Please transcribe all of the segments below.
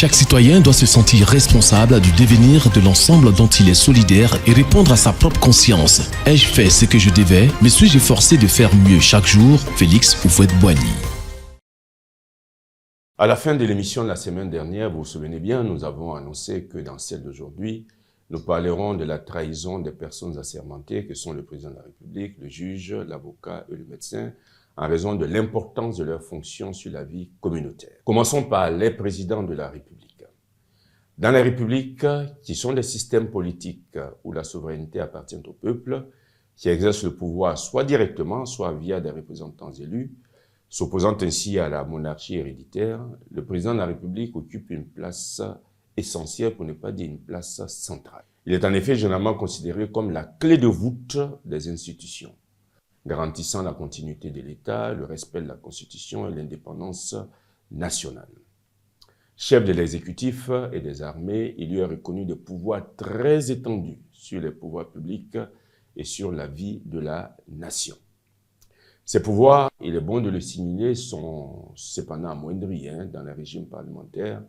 Chaque citoyen doit se sentir responsable du devenir de l'ensemble dont il est solidaire et répondre à sa propre conscience. Ai-je fait ce que je devais? Me suis-je efforcé de faire mieux chaque jour? Félix Houphouët-Boigny. À la fin de l'émission de la semaine dernière, vous vous souvenez bien, nous avons annoncé que dans celle d'aujourd'hui, nous parlerons de la trahison des personnes assermentées que sont le président de la République, le juge, l'avocat et le médecin, en raison de l'importance de leurs fonctions sur la vie communautaire. Commençons par les présidents de la République. Dans les républiques, qui sont des systèmes politiques où la souveraineté appartient au peuple, qui exercent le pouvoir soit directement, soit via des représentants élus, s'opposant ainsi à la monarchie héréditaire, le président de la République occupe une place essentielle, pour ne pas dire une place centrale. Il est en effet généralement considéré comme la clé de voûte des institutions, garantissant la continuité de l'État, le respect de la Constitution et l'indépendance nationale. Chef de l'exécutif et des armées, il lui est reconnu des pouvoirs très étendus sur les pouvoirs publics et sur la vie de la nation. Ces pouvoirs, il est bon de le signaler, sont cependant amoindris dans les régimes parlementaires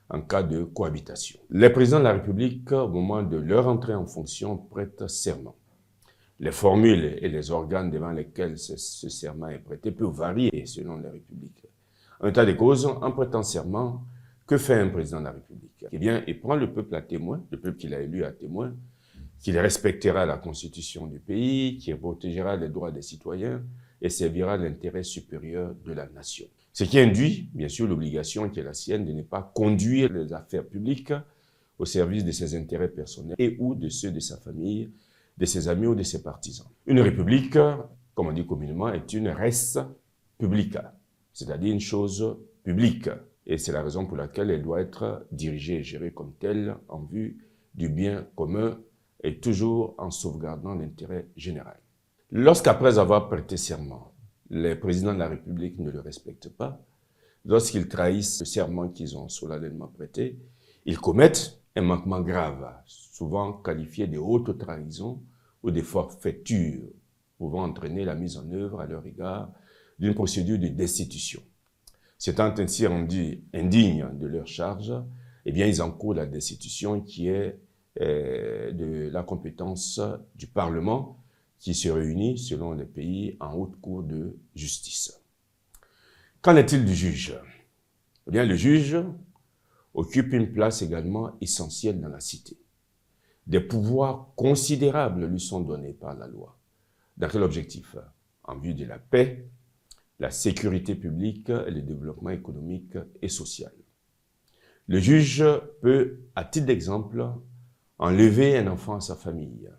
en cas de cohabitation. Les présidents de la République, au moment de leur entrée en fonction, prêtent serment. Les formules et les organes devant lesquels ce serment est prêté peuvent varier selon les républiques. En état de cause, en prêtant serment, que fait un président de la République? Eh bien, il prend le peuple à témoin, le peuple qu'il a élu à témoin, qu'il respectera la constitution du pays, qu'il protégera les droits des citoyens et servira l'intérêt supérieur de la nation. Ce qui induit, bien sûr, l'obligation qui est la sienne de ne pas conduire les affaires publiques au service de ses intérêts personnels et ou de ceux de sa famille, de ses amis ou de ses partisans. Une république, comme on dit communément, est une res publica, c'est-à-dire une chose publique. Et c'est la raison pour laquelle elle doit être dirigée et gérée comme telle en vue du bien commun et toujours en sauvegardant l'intérêt général. Lorsqu'après avoir prêté serment, les présidents de la République ne le respectent pas, lorsqu'ils trahissent le serment qu'ils ont solennellement prêté, ils commettent un manquement grave, souvent qualifié de haute trahison ou de forfaiture, pouvant entraîner la mise en œuvre à leur égard d'une procédure de destitution. S'étant ainsi rendus indignes de leur charge, eh bien, ils encourent la destitution qui est de la compétence du Parlement qui se réunit, selon les pays, en haute cour de justice. Qu'en est-il du juge? Eh bien, le juge occupe une place également essentielle dans la cité. Des pouvoirs considérables lui sont donnés par la loi. Dans quel objectif? En vue de la paix, la sécurité publique et le développement économique et social. Le juge peut, à titre d'exemple, enlever un enfant à sa famille.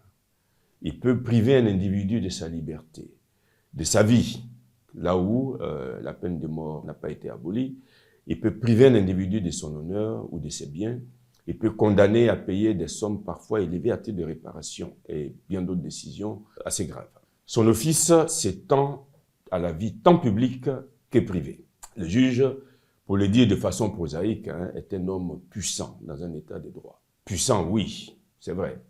Il peut priver un individu de sa liberté, de sa vie, là où la peine de mort n'a pas été abolie. Il peut priver un individu de son honneur ou de ses biens. Il peut condamner à payer des sommes parfois élevées à titre de réparation et bien d'autres décisions assez graves. Son office s'étend à la vie tant publique que privée. Le juge, pour le dire de façon prosaïque, est un homme puissant dans un état de droit. Puissant, oui, c'est vrai.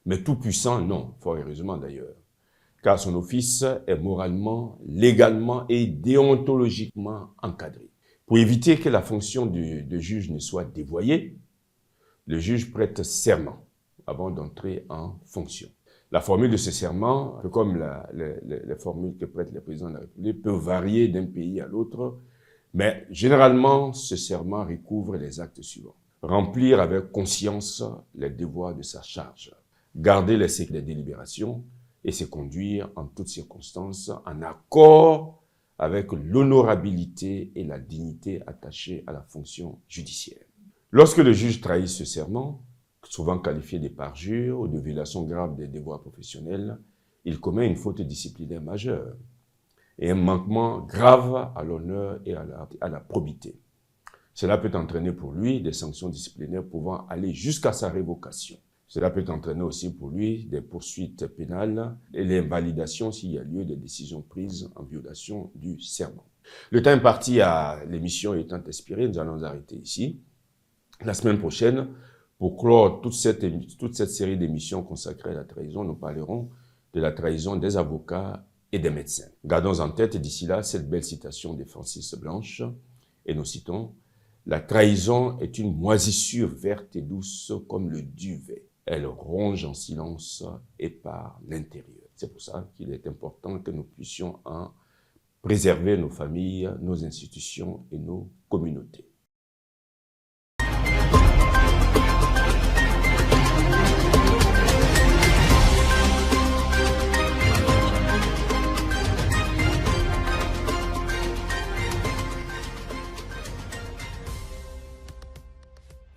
Mais tout puissant, non, fort heureusement d'ailleurs. Car son office est moralement, légalement et déontologiquement encadré. Pour éviter que la fonction de juge ne soit dévoyée, le juge prête serment avant d'entrer en fonction. La formule de ce serment, un peu comme les formules que prêtent les présidents de la République, peut varier d'un pays à l'autre, mais généralement, ce serment recouvre les actes suivants. Remplir avec conscience les devoirs de sa charge, garder les secrets des délibérations et se conduire en toutes circonstances en accord avec l'honorabilité et la dignité attachées à la fonction judiciaire. Lorsque le juge trahit ce serment, souvent qualifié de parjure ou de violation grave des devoirs professionnels, il commet une faute disciplinaire majeure et un manquement grave à l'honneur et à la probité. Cela peut entraîner pour lui des sanctions disciplinaires pouvant aller jusqu'à sa révocation. Cela peut entraîner aussi pour lui des poursuites pénales et l'invalidation s'il y a lieu des décisions prises en violation du serment. Le temps imparti à l'émission étant expiré, nous allons arrêter ici. La semaine prochaine, pour clore toute cette série d'émissions consacrées à la trahison, nous parlerons de la trahison des avocats et des médecins. Gardons en tête d'ici là cette belle citation de Francis Blanche, et nous citons: La trahison est une moisissure verte et douce comme le duvet. Elle ronge en silence et par l'intérieur. C'est pour ça qu'il est important que nous puissions préserver nos familles, nos institutions et nos communautés.